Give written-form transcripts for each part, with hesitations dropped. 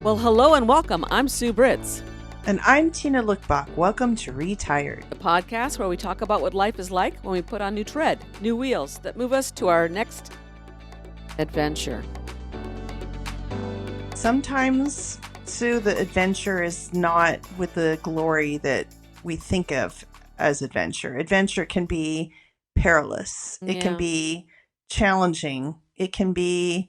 Well, hello and welcome. I'm Sue Britz, And I'm Tina Lokkbakk. Welcome to Retired. the podcast where we talk about what life is like when we put on new tread, new wheels that move us to our next adventure. Sometimes, Sue, the adventure is not with the glory that we think of as adventure. Adventure can be perilous. It can Yeah. be challenging. It can be...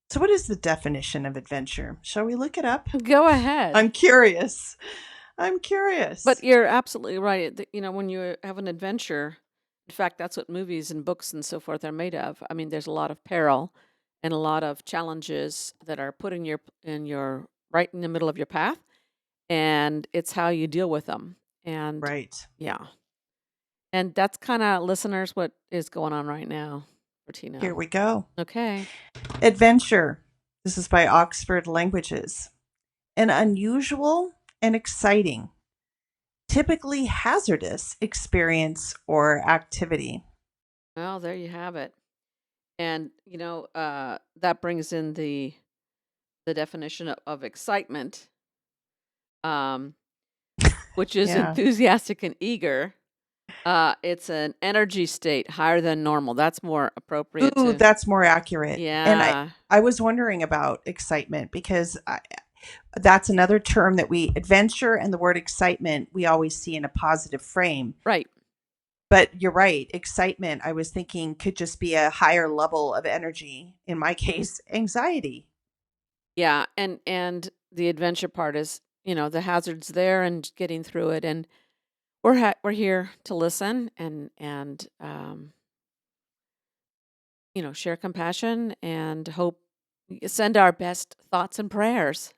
So what is the definition of adventure? Shall we look it up? Go ahead. I'm curious. But you're absolutely right. When you have an adventure, in fact, that's what movies and books and so forth are made of. I mean, there's a lot of peril and a lot of challenges that are put in your right in the middle of your path, and it's how you deal with them. And Right. yeah. And that's kind of, listeners, what is going on right now for Tina. Here we go. Okay. Adventure. This is by Oxford Languages. An unusual and exciting, typically hazardous experience or activity. Well, there you have it. And, that brings in the definition of excitement, um, which is Yeah. enthusiastic and eager. It's an energy state higher than normal. That's more appropriate Ooh, to, that's more accurate. And yeah. I was wondering about excitement because that's another term that adventure and the word excitement, we always see in a positive frame. Right. But you're right. Excitement, I was thinking, could just be a higher level of energy. In my case, anxiety. Yeah. And the adventure part is, the hazards there and getting through it. And we're here to listen and share compassion and hope, send our best thoughts and prayers.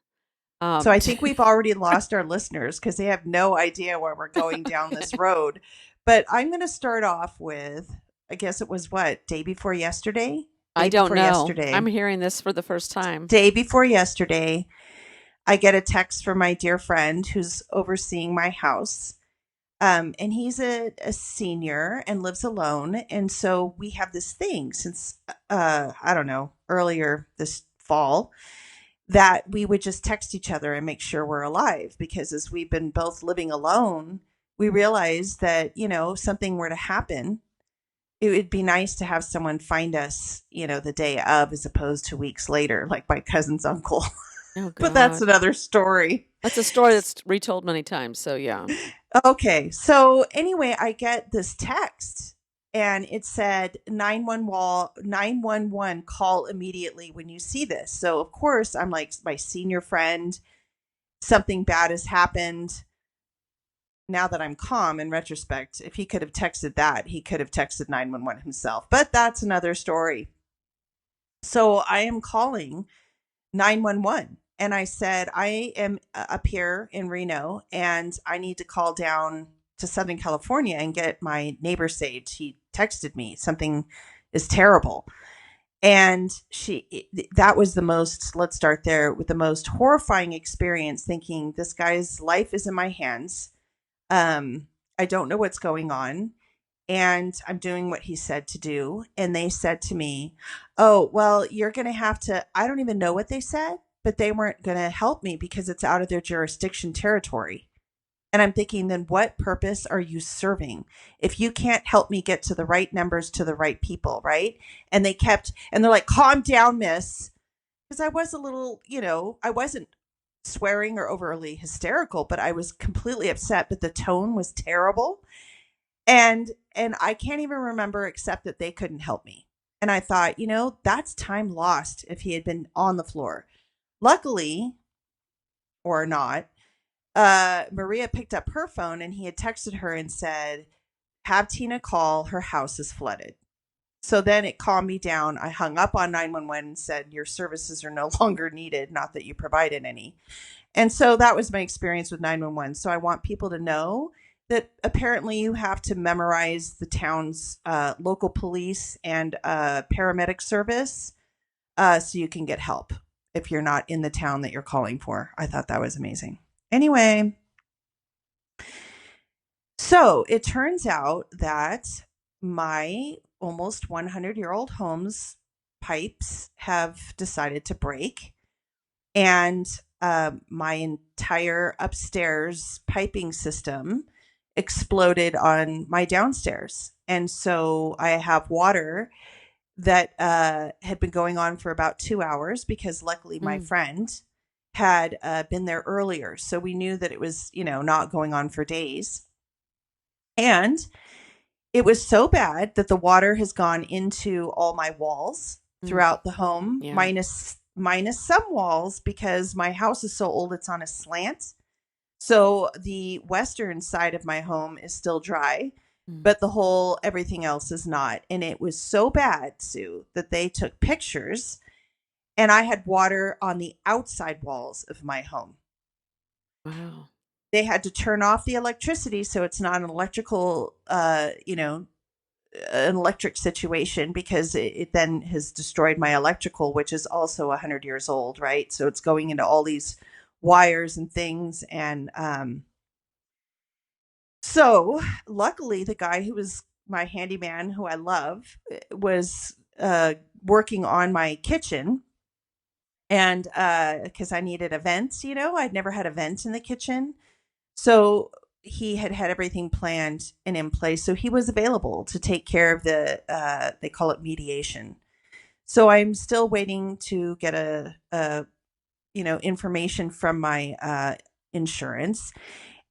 So I think we've already lost our listeners because they have no idea where we're going down this road. But I'm going to start off with, I guess it was day before yesterday? I don't know. Yesterday. I'm hearing this for the first time. Day before yesterday, I get a text from my dear friend who's overseeing my house. And he's a senior and lives alone. And so we have this thing since, I don't know, earlier this fall, that we would just text each other and make sure we're alive. Because as we've been both living alone, we realized that, if something were to happen, it would be nice to have someone find us, the day of, as opposed to weeks later, like my cousin's uncle. Oh, But that's God. another story. That's a story that's retold many times. So, yeah. Okay. So anyway, I get this text and it said 911 call immediately when you see this. So of course I'm like, my senior friend, something bad has happened. Now that I'm calm in retrospect, if he could have texted that, he could have texted 911 himself. But that's another story. So I am calling 911. And I said, I am up here in Reno and I need to call down to Southern California and get my neighbor saved. He texted me, something is terrible. And that was let's start there, with the most horrifying experience, thinking this guy's life is in my hands. I don't know what's going on. And I'm doing what he said to do. And they said to me, oh, well, you're going to have to, I don't even know what they said, but they weren't going to help me because it's out of their jurisdiction territory. And I'm thinking, then what purpose are you serving if you can't help me get to the right numbers to the right people, right? And they're like, calm down, miss. Because I was a little, I wasn't swearing or overly hysterical, but I was completely upset, but the tone was terrible. And I can't even remember except that they couldn't help me. And I thought, that's time lost if he had been on the floor. Luckily, or not, Maria picked up her phone and he had texted her and said, have Tina call, her house is flooded. So then it calmed me down. I hung up on 911 and said, your services are no longer needed, not that you provided any. And so that was my experience with 911. So I want people to know that apparently you have to memorize the town's local police and paramedic service so you can get help if you're not in the town that you're calling for. I thought that was amazing. Anyway, so it turns out that my almost 100-year-old home's pipes have decided to break. and my entire upstairs piping system exploded on my downstairs. And so I have water that had been going on for about 2 hours because luckily my Mm. friend had been there earlier. So we knew that it was, not going on for days. And it was so bad that the water has gone into all my walls Mm. throughout the home, Yeah. minus some walls because my house is so old it's on a slant. So the western side of my home is still dry, Mm. but everything else is not. And it was so bad, Sue, that they took pictures and I had water on the outside walls of my home. Wow. They had to turn off the electricity so it's not an electric situation because it then has destroyed my electrical, which is also 100 years old, right? So it's going into all these wires and things. And so luckily, the guy who was my handyman, who I love, was working on my kitchen. And because I needed a vent, I'd never had a vent in the kitchen. So he had everything planned and in place. So he was available to take care of they call it mediation. So I'm still waiting to get information from my insurance.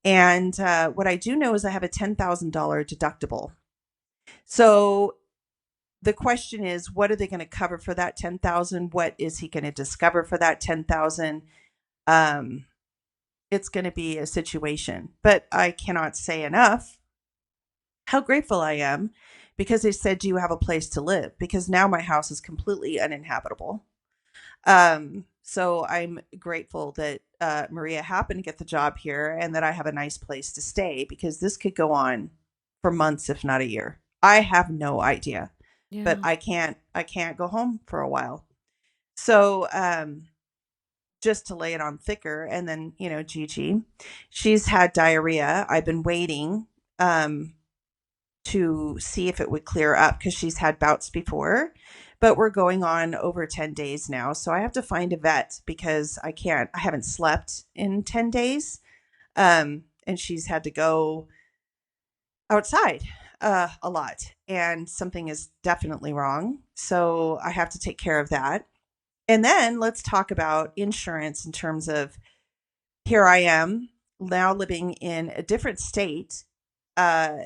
And what I do know is I have a $10,000 deductible. So the question is, what are they going to cover for that 10,000? What is he going to discover for that 10,000? It's going to be a situation, but I cannot say enough how grateful I am because they said, do you have a place to live? Because now my house is completely uninhabitable. So I'm grateful that Maria happened to get the job here and that I have a nice place to stay because this could go on for months, if not a year. I have no idea, but Yeah. I can't go home for a while. So, just to lay it on thicker, and then, Gigi, she's had diarrhea. I've been waiting, to see if it would clear up because she's had bouts before, but we're going on over 10 days now. So I have to find a vet because I haven't slept in 10 days. And she's had to go outside a lot and something is definitely wrong. So I have to take care of that. And then let's talk about insurance in terms of here I am now living in a different state. Uh,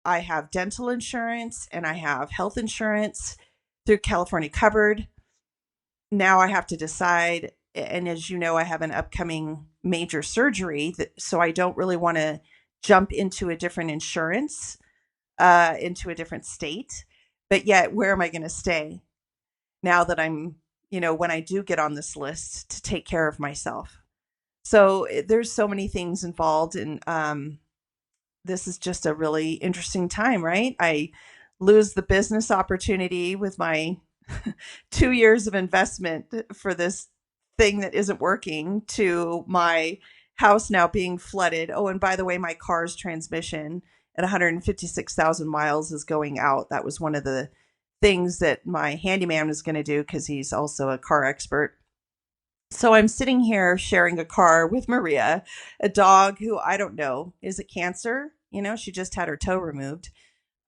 I have dental insurance and I have health insurance through California Covered. Now I have to decide. And as you know, I have an upcoming major surgery. So I don't really want to jump into a different insurance, into a different state. But yet, where am I going to stay now that I'm, when I do get on this list to take care of myself? So there's so many things involved. And this is just a really interesting time, right? I lose the business opportunity with my 2 years of investment for this thing that isn't working to my house now being flooded. Oh, and by the way, my car's transmission at 156,000 miles is going out. That was one of the things that my handyman was going to do because he's also a car expert. So I'm sitting here sharing a car with Maria, a dog who I don't know, is it cancer? She just had her toe removed.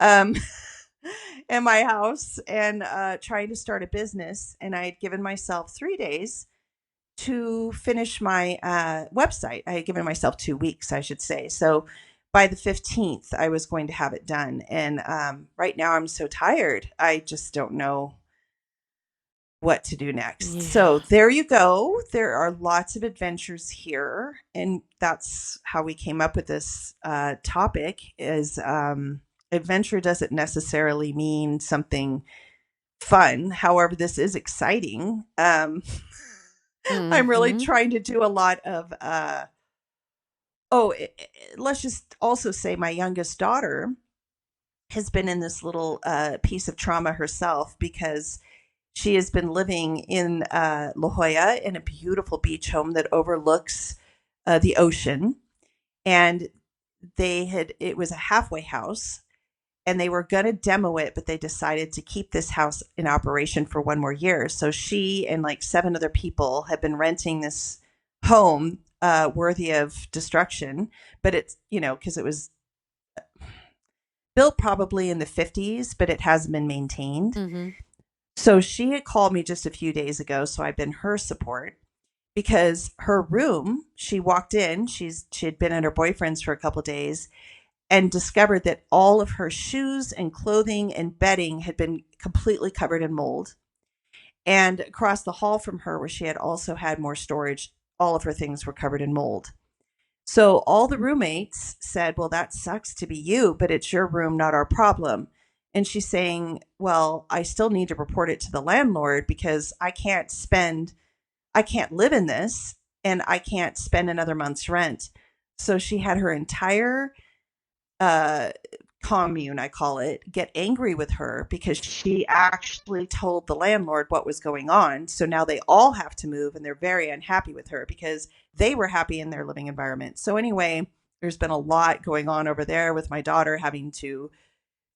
Um, in my house and trying to start a business. And I had given myself 3 days to finish my website. I had given myself 2 weeks, I should say. So by the 15th, I was going to have it done. And right now, I'm so tired. I just don't know what to do next. So Yeah. there you go. There are lots of adventures here. And that's how we came up with this topic is adventure doesn't necessarily mean something fun. However, this is exciting. I'm really Mhm. trying to do a lot of, let's just also say my youngest daughter has been in this little piece of trauma herself because she has been living in La Jolla in a beautiful beach home that overlooks the ocean. And it was a halfway house. and they were going to demo it, but they decided to keep this house in operation for one more year. So she and like 7 other people have been renting this home worthy of destruction. But it's, because it was built probably in the 50s, but it hasn't been maintained. Mm-hmm. So she had called me just a few days ago. So I've been her support because her room, she walked in, she had been at her boyfriend's for a couple of days and discovered that all of her shoes and clothing and bedding had been completely covered in mold. And across the hall from her, where she had also had more storage, all of her things were covered in mold. So all the roommates said, well, that sucks to be you, but it's your room, not our problem. And she's saying, well, I still need to report it to the landlord because I can't live in this and I can't spend another month's rent. So she had her entire commune, I call it, get angry with her because she actually told the landlord what was going on. So now they all have to move and they're very unhappy with her because they were happy in their living environment. So anyway, there's been a lot going on over there with my daughter having to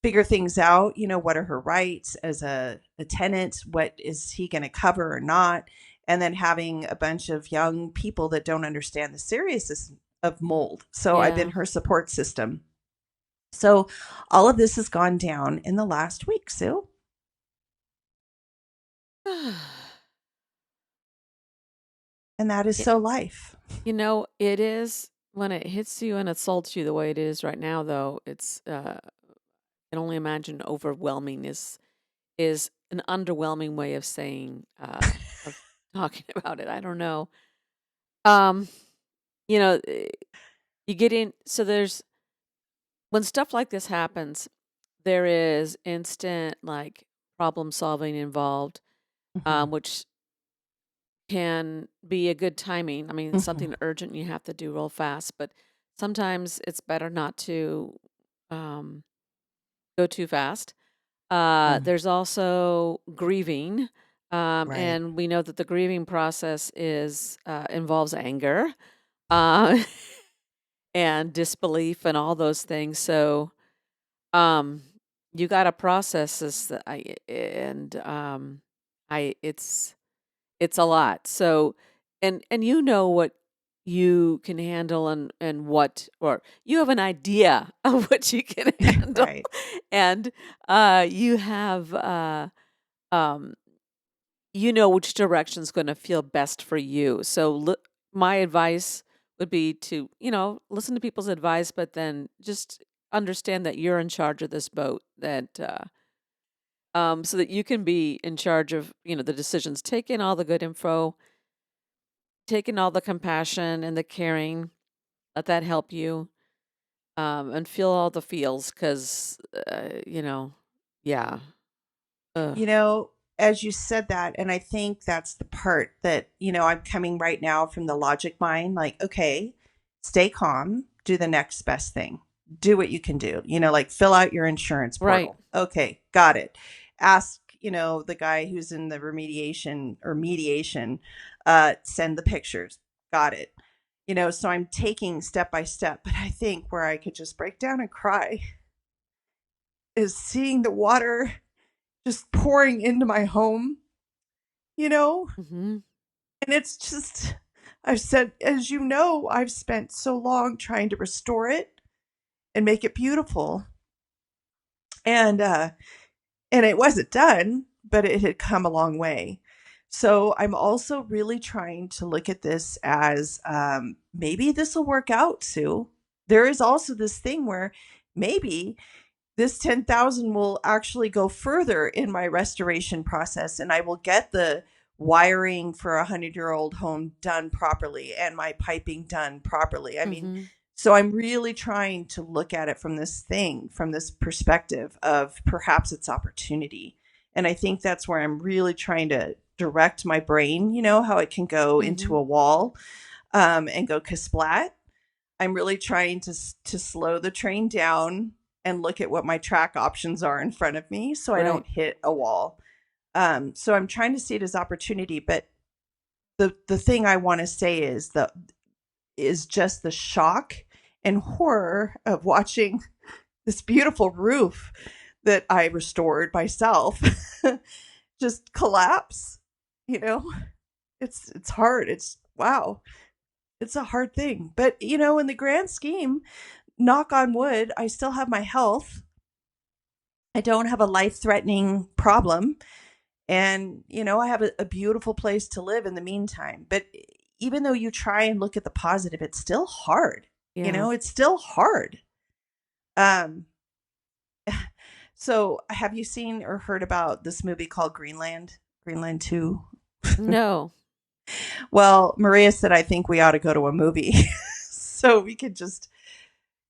figure things out. What are her rights as a tenant? What is he going to cover or not? And then having a bunch of young people that don't understand the seriousness of mold. So I've been her support system. So all of this has gone down in the last week, Sue. And that is so life. It is when it hits you and assaults you the way it is right now, though, it's I can only imagine overwhelming is an underwhelming way of saying of talking about it. I don't know. You know, you get in so there's when stuff like this happens, there is instant like problem solving involved, which can be a good timing. I mean, something urgent you have to do real fast, but sometimes it's better not to go too fast. There's also grieving, Right. and we know that the grieving process involves anger, uh, and disbelief and all those things. So, you got to process this, and it's a lot. So, and what you can handle and what or you have an idea of what you can handle, Right. and you have um which direction's going to feel best for you. So my advice would be to listen to people's advice, but then just understand that you're in charge of this boat, that so that you can be in charge of the decisions. Take in all the good info, take in all the compassion and the caring, let that help you, and feel all the feels, because yeah. Ugh. As you said that, and I think that's the part that, I'm coming right now from the logic mind, like, okay, stay calm, do the next best thing, do what you can do, like fill out your insurance portal. Right. Okay, got it. Ask, the guy who's in the remediation or mediation, send the pictures. Got it. So I'm taking step by step, but I think where I could just break down and cry is seeing the water just pouring into my home, Mm-hmm. and it's just, I've said, as I've spent so long trying to restore it and make it beautiful. And it wasn't done, but it had come a long way. So I'm also really trying to look at this as maybe this will work out, Sue. There is also this thing where maybe this 10,000 will actually go further in my restoration process, and I will get the wiring for a 100-year-old home done properly and my piping done properly. I mean, so I'm really trying to look at it from this perspective of perhaps it's opportunity. And I think that's where I'm really trying to direct my brain, how it can go into a wall and go kasplat. I'm really trying to slow the train down and look at what my track options are in front of me so I don't hit a wall. So I'm trying to see it as opportunity, but the thing I want to say is just the shock and horror of watching this beautiful roof that I restored myself just collapse, you know? It's hard. It's wow. It's a hard thing. But, in the grand scheme, knock on wood, I still have my health. I don't have a life-threatening problem. And, I have a beautiful place to live in the meantime. But even though you try and look at the positive, it's still hard. Yeah. It's still hard. Um, so have you seen or heard about this movie called Greenland? Greenland 2? No. Well, Maria said, I think we ought to go to a movie. So you could just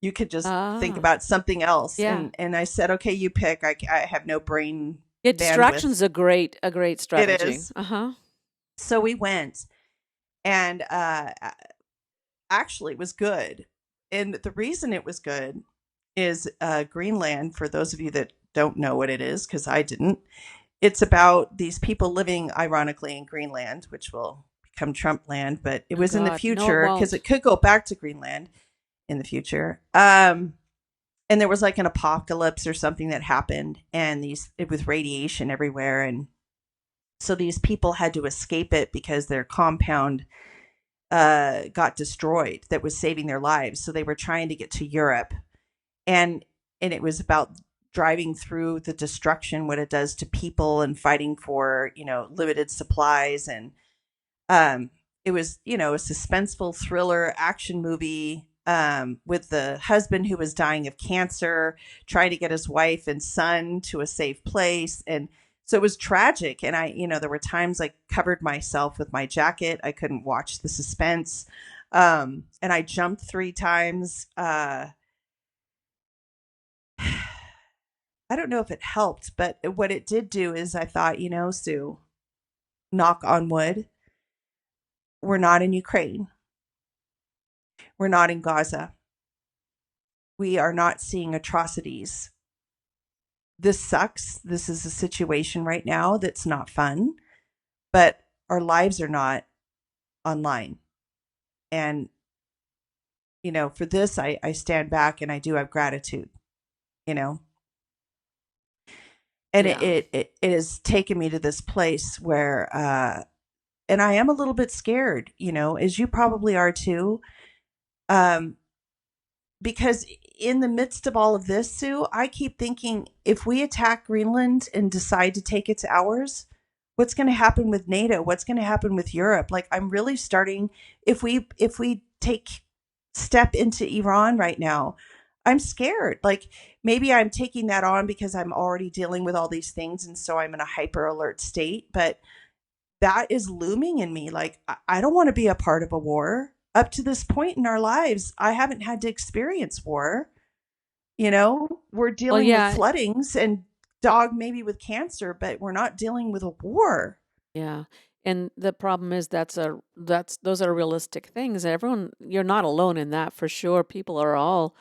think Ah, about something else. yeah. And I said, okay, you pick. I have no brain Yeah, bandwidth. distraction's a great It strategy. is. Uh-huh. So we went, and actually it was good. And the reason it was good is Greenland, for those of you that don't know what it is, because I didn't, it's about these people living, ironically, in Greenland, which will become Trump land, but it Oh was in the God. No, it future because won't. it could go back to Greenland in the future. And there was like an apocalypse or something that happened, and it was radiation everywhere, and so these people had to escape it because their compound got destroyed that was saving their lives. So they were trying to get to Europe, and it was about driving through the destruction, what it does to people, and fighting for limited supplies. And it was a suspenseful thriller action movie, with the husband who was dying of cancer, trying to get his wife and son to a safe place. And so it was tragic. And there were times I covered myself with my jacket. I couldn't watch the suspense. And I jumped 3 times. I don't know if it helped, but what it did do is I thought, Sue, knock on wood, we're not in Ukraine. We're not in Gaza. We are not seeing atrocities. This sucks. This is a situation right now that's not fun, but our lives are not online. And, for this, I stand back and I do have gratitude, you know, and Yeah. it has taken me to this place where, and I am a little bit scared, as you probably are too. Um, because in the midst of all of this, Sue, I keep thinking, if we attack Greenland and decide to take it to ours, what's going to happen with NATO? What's going to happen with Europe? Like, I'm really starting, if we take step into Iran right now, I'm scared. Like, maybe I'm taking that on because I'm already dealing with all these things, and so I'm in a hyper alert state, but that is looming in me. Like, I don't want to be a part of a war. Up to this point in our lives, I haven't had to experience war. We're Well, dealing with yeah, floodings and dog maybe with cancer, but we're not dealing with a war. yeah. And the problem is that's those are realistic things. Everyone, you're not alone in that for sure. People are all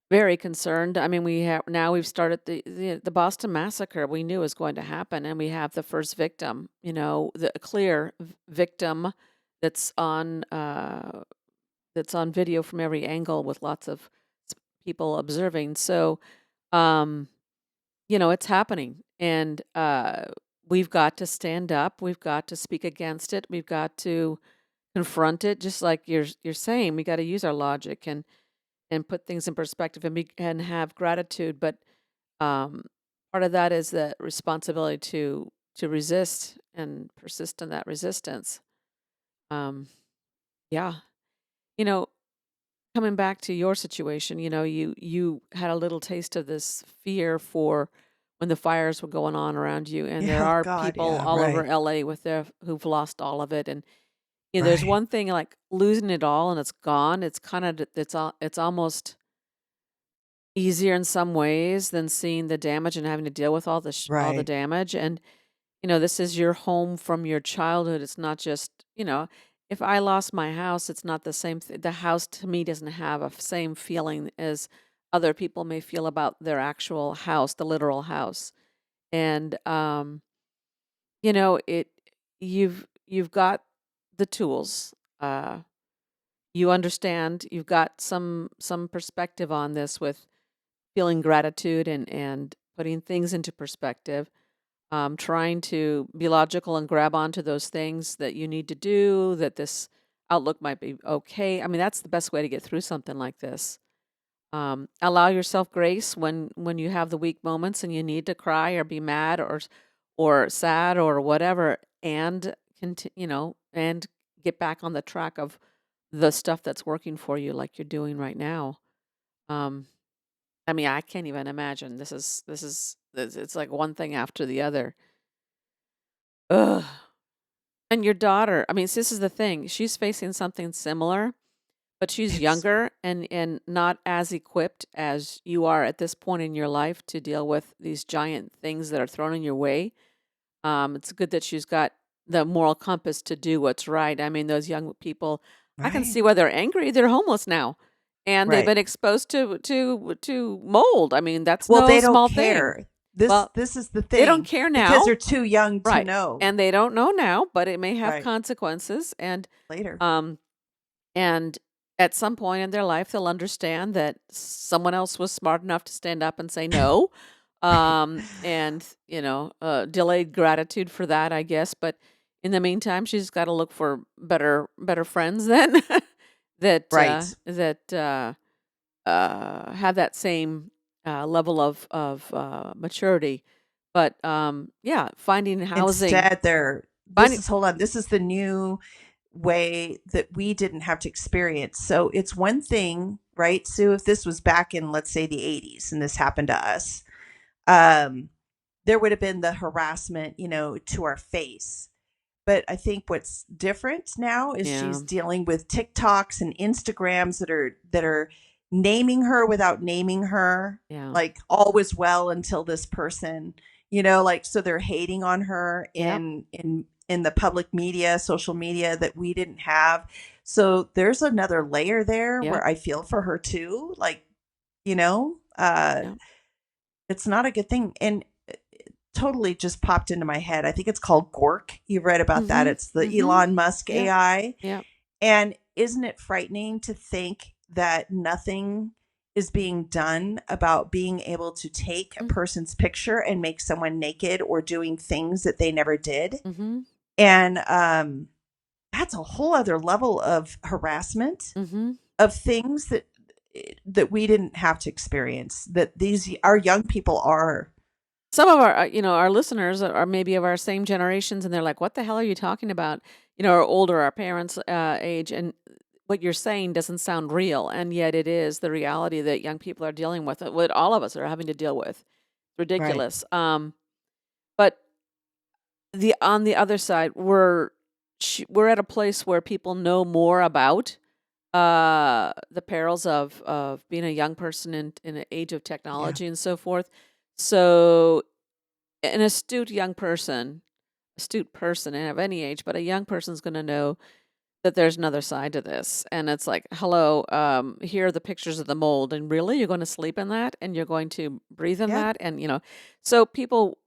very concerned. I mean, we've started the Boston massacre. We knew was going to happen, and we have the first victim. The clear victim that's on uh, that's on video from every angle with lots of people observing. So, um, it's happening, and we've got to stand up. We've got to speak against it. We've got to confront it, just like you're saying. We got to use our logic and put things in perspective and have gratitude. But um, part of that is the responsibility to resist and persist in that resistance. Um, yeah, you know, coming back to your situation, you had a little taste of this fear for when the fires were going on around you, and there Yeah, are God, people yeah, all over right, LA who've lost all of it, and there's right, one thing like losing it all and it's gone. It's kind of it's almost easier in some ways than seeing the damage and having to deal with all the right, damage. And this is your home from your childhood. It's not just, if I lost my house, it's not the same. The house to me doesn't have a same feeling as other people may feel about their actual house, the literal house. And it you've got the tools. You understand. You've got some perspective on this with feeling gratitude and putting things into perspective, trying to be logical and grab onto those things that you need to do, that this outlook might be okay. I mean, that's the best way to get through something like this. Allow yourself grace when you have the weak moments and you need to cry or be mad or sad or whatever, and and get back on the track of the stuff that's working for you, like you're doing right now. Um, I mean, I can't even imagine. It's like one thing after the other. Ugh. And your daughter, I mean, this is the thing. She's facing something similar, but she's It's younger and not as equipped as you are at this point in your life to deal with these giant things that are thrown in your way. It's good that she's got the moral compass to do what's right. I mean, those young people, I can right. see why they're angry. They're homeless now, and they've Right. been exposed to mold. I mean, that's Well, no they don't small thing. care. This Well, this is the they don't thing care because now, they're too young to right? know. And they don't know now, but it may have Right. consequences, Later. um, and at some point in their life, they'll understand that someone else was smart enough to stand up and say no. Right. And, delayed gratitude for that, I guess. But in the meantime, she's got to look for better friends then Right. have that same level of maturity. But yeah, finding housing, Instead, finding, hold on. This is the new way that we didn't have to experience. So it's one thing, right, Sue, if this was back in, let's say, the 80s and this happened to us, um, there would have been the harassment, to our face. But I think what's different now is yeah, she's dealing with TikToks and Instagrams that are naming her without naming her, yeah, like all was well until this person, like so they're hating on her yep, in the public media, social media that we didn't have. So there's another layer there yep, where I feel for her too. Like, you know, uh yep. it's not a good thing. And totally just popped into my head. I think it's called Gork. You've read about that. Mm-hmm. It's the Mm-hmm. Elon Musk Yep. AI. Yep. And isn't it frightening to think that nothing is being done about being able to take a person's picture and make someone naked or doing things that they never did? Mm-hmm. And that's a whole other level of harassment Mm-hmm. of things that we didn't have to experience. That these our young people are. Some of our listeners are maybe of our same generations, and they're like, "What the hell are you talking about?" Or older, our parents' age, and what you're saying doesn't sound real, and yet it is the reality that young people are dealing with. What all of us are having to deal with. Right. Ridiculous. But on the other side, we're at a place where people know more about the perils of being a young person in an age of Yeah. technology and so forth. So an astute person and of any age, but a young person's going to know that there's another side to this. And it's like, hello, here are the pictures of the mold. And really, you're going to sleep in that and you're going to breathe in Yeah. that. And, so people,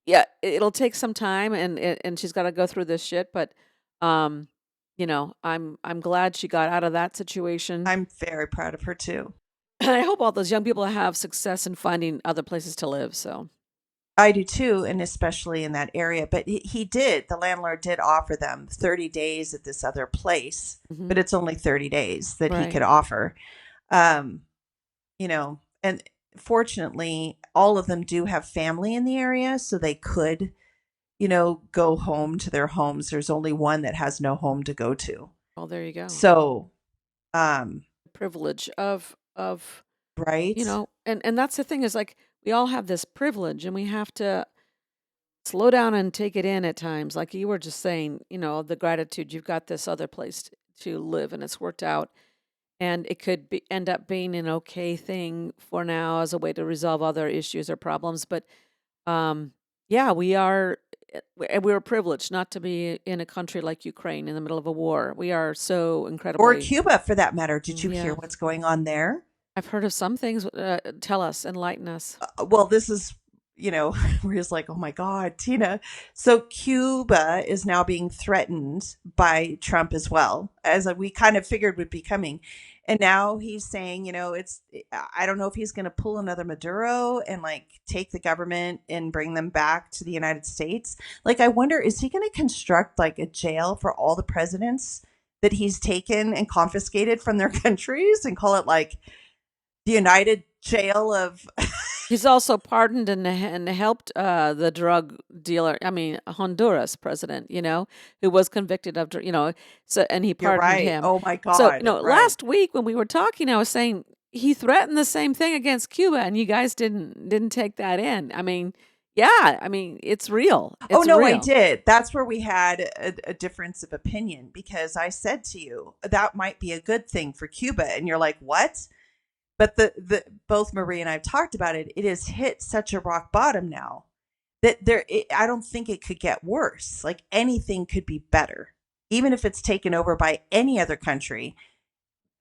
yeah, it'll take some time and she's got to go through this shit. But, I'm glad she got out of that situation. I'm very proud of her too. And I hope all those young people have success in finding other places to live. So, I do too, and especially in that area. But the landlord did offer them 30 days at this other place, mhm, but it's only 30 days that he right. could offer. Um, and fortunately, all of them do have family in the area, so they could, go home to their homes. There's only one that has no home to go to. Well, there you go. So, um, Privilege of right? and that's the thing is like we all have this privilege and we have to slow down and take it in at times. Like you were just saying, the gratitude you've got this other place to live and it's worked out. And it could end up being an okay thing for now as a way to resolve other issues or problems. But yeah, we're privileged not to be in a country like Ukraine in the middle of a war. We are so Or incredibly, Cuba for that matter. Did you hear yeah. what's going on there? I've heard of some things. Tell us, enlighten us. Well, this is where he's like, oh my God, Tina. So Cuba is now being threatened by Trump as well, as we kind of figured would be coming. And now he's saying, I don't know if he's going to pull another Maduro and like take the government and bring them back to the United States. Like, I wonder, is he going to construct like a jail for all the presidents that he's taken and confiscated from their countries and call it like the United Jail of He's also pardoned and helped the drug dealer. I mean, Honduras president, who was convicted of, so and he You're pardoned right. him. Oh my So, God. Right. last week when we were talking, I was saying he threatened the same thing against Cuba, and you guys didn't take that in. I mean, yeah, I mean, it's real. Oh It's no, I real. did. That's where we had a difference of opinion because I said to you that might be a good thing for Cuba, and you're like, what? But the both Marie and I've talked about it. It has hit such a rock bottom now that I don't think it could get worse. Like anything could be better, even if it's taken over by any other country.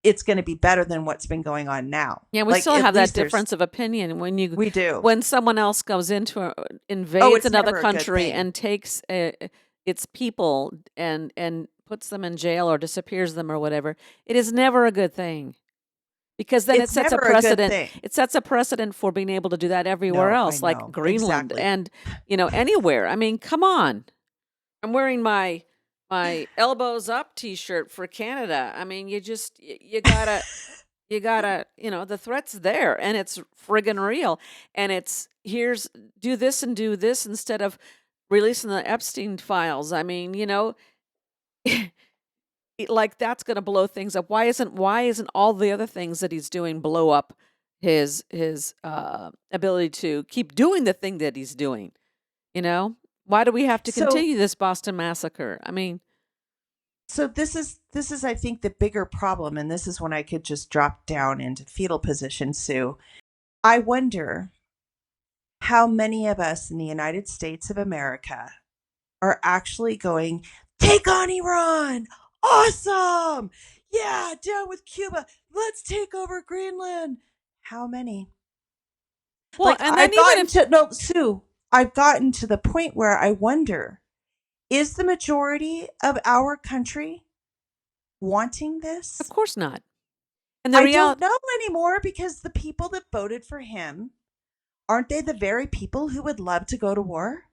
It's going to be better than what's been going on now. Yeah, we Like still at have that least there's difference of opinion we do. when someone else goes into Oh, invades it's another never a good country thing. and takes its people and puts them in jail or disappears them or whatever. It is never a good thing because then it It's sets a never a good precedent. thing. It sets a precedent for being able to do that everywhere No, I else, like know Greenland exactly. and anywhere. I mean, come on. I'm wearing my elbows up T-shirt for Canada. I mean, you gotta. You gotta, the threat's there and it's friggin' real. And it's do this and do this instead of releasing the Epstein files. I mean, like that's gonna blow things up. Why isn't all the other things that he's doing blow up his ability to keep doing the thing that he's doing? You know? Why do we have to So continue this Boston Massacre? I mean, so this is I think the bigger problem, and this is when I could just drop down into fetal position, Sue. I wonder how many of us in the United States of America are actually going, take on Iran. Awesome. Yeah, down with Cuba. Let's take over Greenland. How many? well, Like and then even if Sue, I've gotten to the point where I wonder, is the majority of our country wanting of this? course not. And the I don't reality know anymore because the people that voted for him, aren't they the very people who would love to go to war?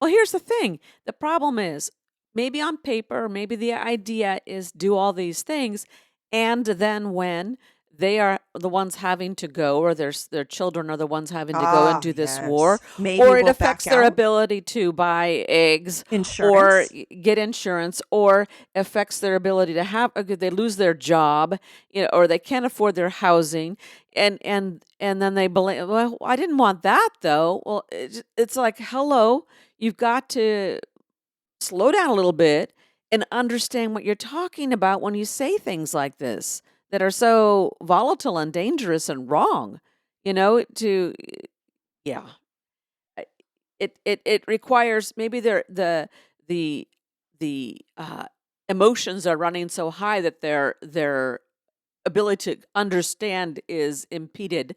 Well, here's the thing. The problem is maybe on paper, maybe the idea is do all these things. And then when they are the ones having to go, or their children are the ones having to go and Ah, do this war, yes. Maybe or it we'll back affects their out. ability to buy eggs or Insurance. get insurance, or affects their ability to they lose their job, or they can't afford their housing, and then they blame. Well, I didn't want that though. Well, it's like hello. You've got to slow down a little bit and understand what you're talking about when you say things like this that are so volatile and dangerous and wrong. To yeah, it requires maybe the emotions are running so high that their ability to understand is impeded,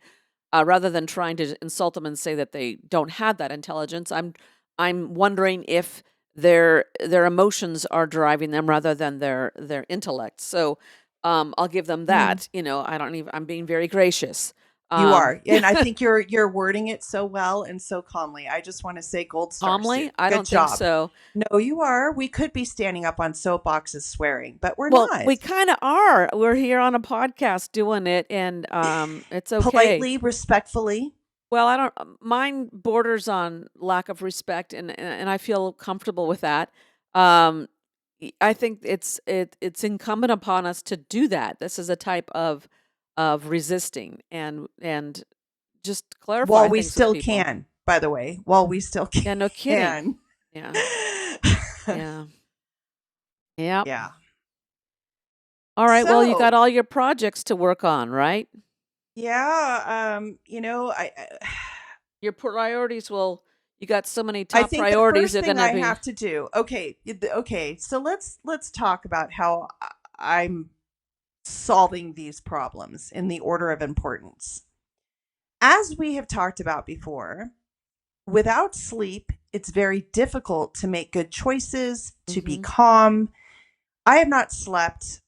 rather than trying to insult them and say that they don't have that intelligence. I'm wondering if their emotions are driving them rather than their intellect. So I'll give them Mm, that. I don't even. I'm being very gracious. you Um, are. And I think you're wording it so well and so calmly. I just want to say gold star, Sue. calmly, I Good don't think job. so. No, you are. We could be standing up on soapboxes swearing, but we're Well, not. we kind of are. We're here on a podcast doing it, and it's okay. Politely, respectfully. Well, I don't mine borders on lack of respect, and I feel comfortable with that. Um, I think it's incumbent upon us to do that. This is a type of resisting and just clarify While we things with still people. can, by the way, while we still Yeah, no kidding. can. Yeah, yeah, yeah. Yeah. All right. Well, you got So, all your projects to work on, right? yeah, Your priorities will. You got so many I top think the priorities. first They're thing gonna I be. have to do. Okay. So let's talk about how I'm solving these problems in the order of importance. As we have talked about before, without sleep, it's very difficult to make good choices, to be Mm-hmm. calm. I have not slept.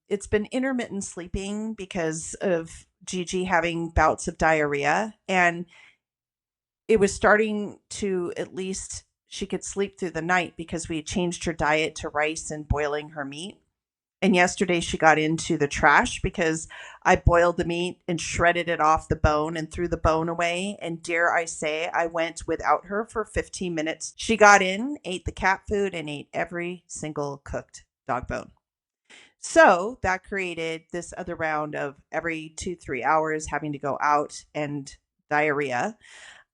It's been intermittent sleeping because of Jiji having bouts of diarrhea. And it was starting to, at least she could sleep through the night because we had changed her diet to rice and boiling her meat. And yesterday she got into the trash because I boiled the meat and shredded it off the bone and threw the bone away. And dare I say, I went without her for 15 minutes. She got in, ate the cat food, and ate every single cooked dog bone. So that created this other round of every 2-3 hours having to go out and diarrhea,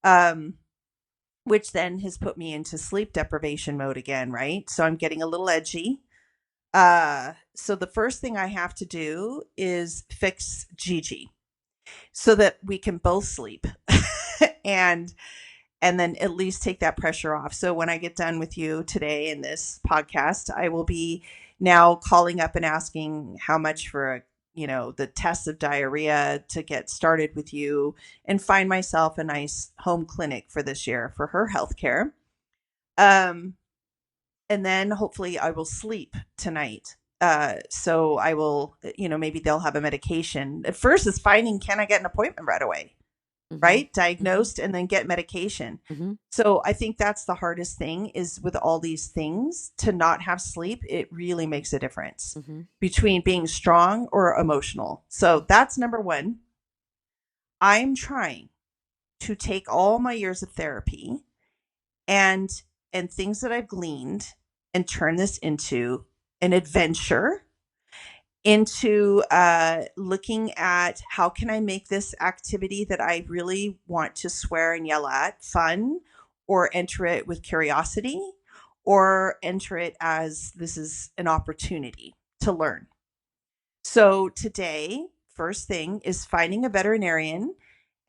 um, which then has put me into sleep deprivation mode again, right? So I'm getting a little edgy. So the first thing I have to do is fix Jiji so that we can both sleep and then at least take that pressure off. So when I get done with you today in this podcast, I will be now calling up and asking how much for the test of diarrhea to get started with you and find myself a nice home clinic for this year for her health care. And then hopefully I will sleep tonight. So I will, maybe they'll have a medication. At first, is finding, can I get an appointment right away? Mm-hmm. Right? Diagnosed and then get medication. Mm-hmm. So I think that's the hardest thing is with all these things to not have sleep. It really makes a difference between being strong or emotional. So that's number one. I'm trying to take all my years of therapy and things that I've gleaned and turn this into an adventure, into looking at how can I make this activity that I really want to swear and yell at fun, or enter it with curiosity, or enter it as this is an opportunity to learn. So today, first thing is finding a veterinarian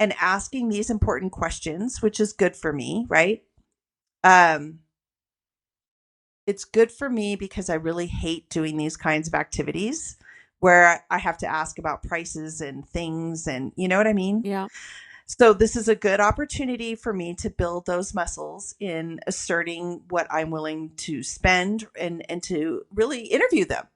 and asking these important questions, which is good for me, right? It's good for me because I really hate doing these kinds of activities where I have to ask about prices and things, and you know what I mean? Yeah. So this is a good opportunity for me to build those muscles in asserting what I'm willing to spend and to really interview them.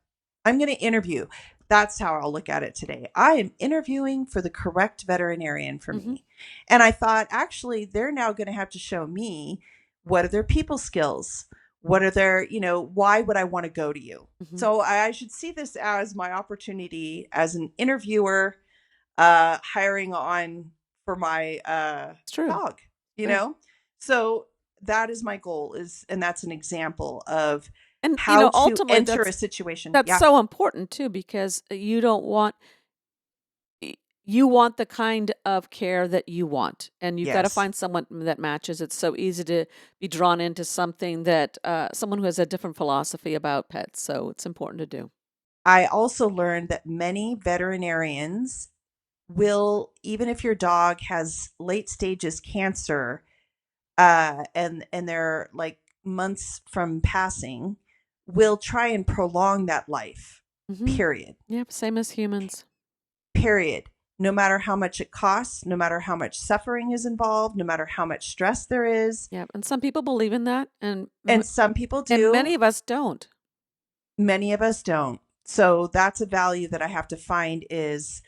I'm going to interview. That's how I'll look at it today. I am interviewing for the correct veterinarian for me. And I thought, actually, they're now going to have to show me what are their people skills? What are their, why would I want to go to you? So I should see this as my opportunity as an interviewer, hiring on for my dog, So that is my goal and that's an example of and how to ultimately enter a situation. that's Yeah. so important too, because you don't want you want the kind of care that you want, and you've got to find someone that matches. It's so easy to be drawn into something that someone who has a different philosophy about pets. So it's important to do. I also learned that many veterinarians will, even if your dog has late stages cancer, and they're like months from passing, will try and prolong that life. Period. Yep, same as humans. Period. No matter how much it costs, no matter how much suffering is involved, no matter how much stress there is. Yeah, and some people believe in that, and some people do. And many of us don't. Many of us don't. So that's a value that I have to find is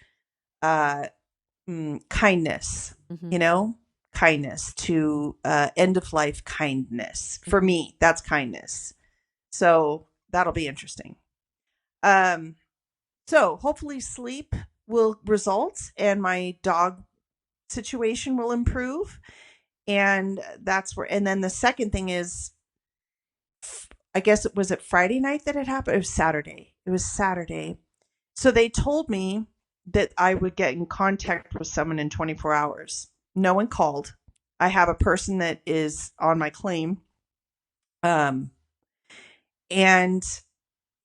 kindness, kindness to end of life kindness. For me, that's kindness. So that'll be interesting. So hopefully sleep will result and my dog situation will improve. And that's where, and then the second thing is, I guess it was Friday night that it happened. It was Saturday. So they told me that I would get in contact with someone in 24 hours. No one called. I have a person that is on my claim. And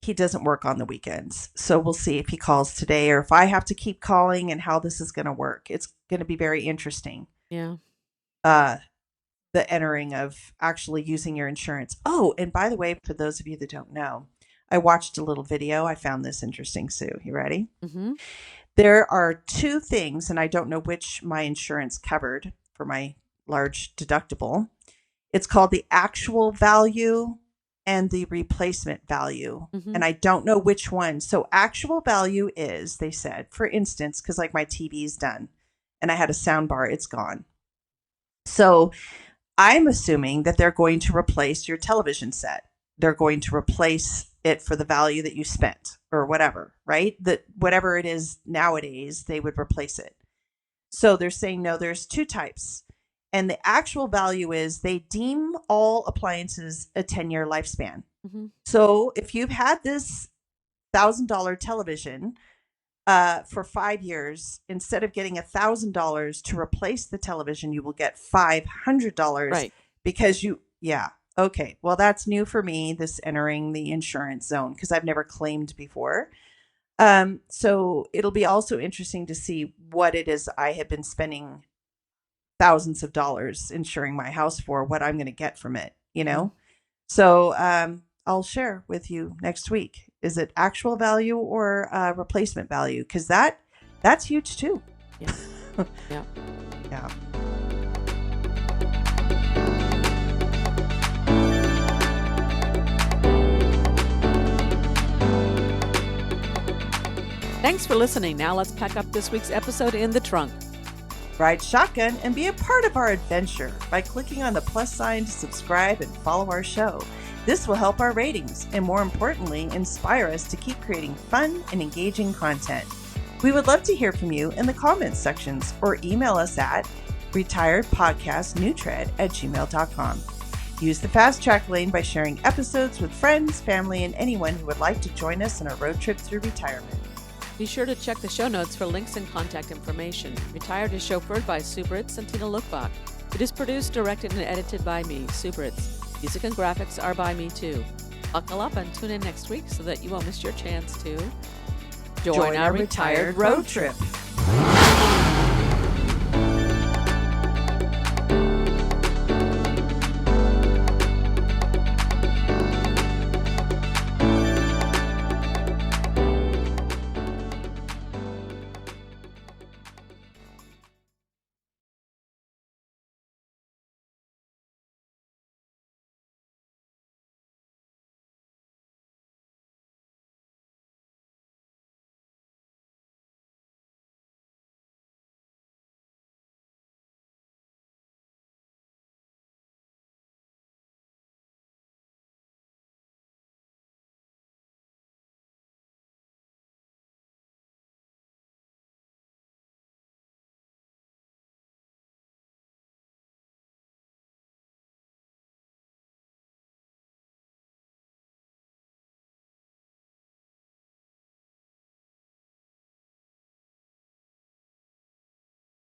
he doesn't work on the weekends. So we'll see if he calls today or if I have to keep calling and how this is going to work. It's going to be very interesting. Yeah. The entering of actually using your insurance. Oh, and by the way, for those of you that don't know, I watched a little video. I found this interesting, Sue. You ready? There are two things, and I don't know which my insurance covered for my large deductible. It's called the actual value and the replacement value. Mm-hmm. And I don't know which one. So actual value is, they said, for instance, because like my TV's done and I had a sound bar, it's gone. So I'm assuming that they're going to replace your television set. They're going to replace it for the value that you spent or whatever, right? That whatever it is nowadays, they would replace it. So they're saying, no, there's two types. And the actual value is they deem all appliances a 10-year lifespan. Mm-hmm. So if you've had this $1,000 television for 5 years, instead of getting $1,000 to replace the television, you will get $500. Right. Because okay. Well, that's new for me, this entering the insurance zone, because I've never claimed before. So it'll be also interesting to see what it is I have been spending thousands of dollars insuring my house for, what I'm going to get from it, So I'll share with you next week. Is it actual value or replacement value? Because that's huge too. Yeah. Yeah. Yeah. Thanks for listening. Now let's pack up this week's episode in the trunk. Ride shotgun and be a part of our adventure by clicking on the plus sign to subscribe and follow our show. This will help our ratings and, more importantly, inspire us to keep creating fun and engaging content. We would love to hear from you in the comments sections or email us at retiredpodcastnewtread@gmail.com. Use the fast track lane by sharing episodes with friends, family, and anyone who would like to join us on a road trip through retirement. Be sure to check the show notes for links and contact information. Retired is chauffeured by Sue Britz and Tina Lokkbakk. It is produced, directed, and edited by me, Sue Britz. Music and graphics are by me too. Buckle up and tune in next week so that you won't miss your chance to join our retired road trip.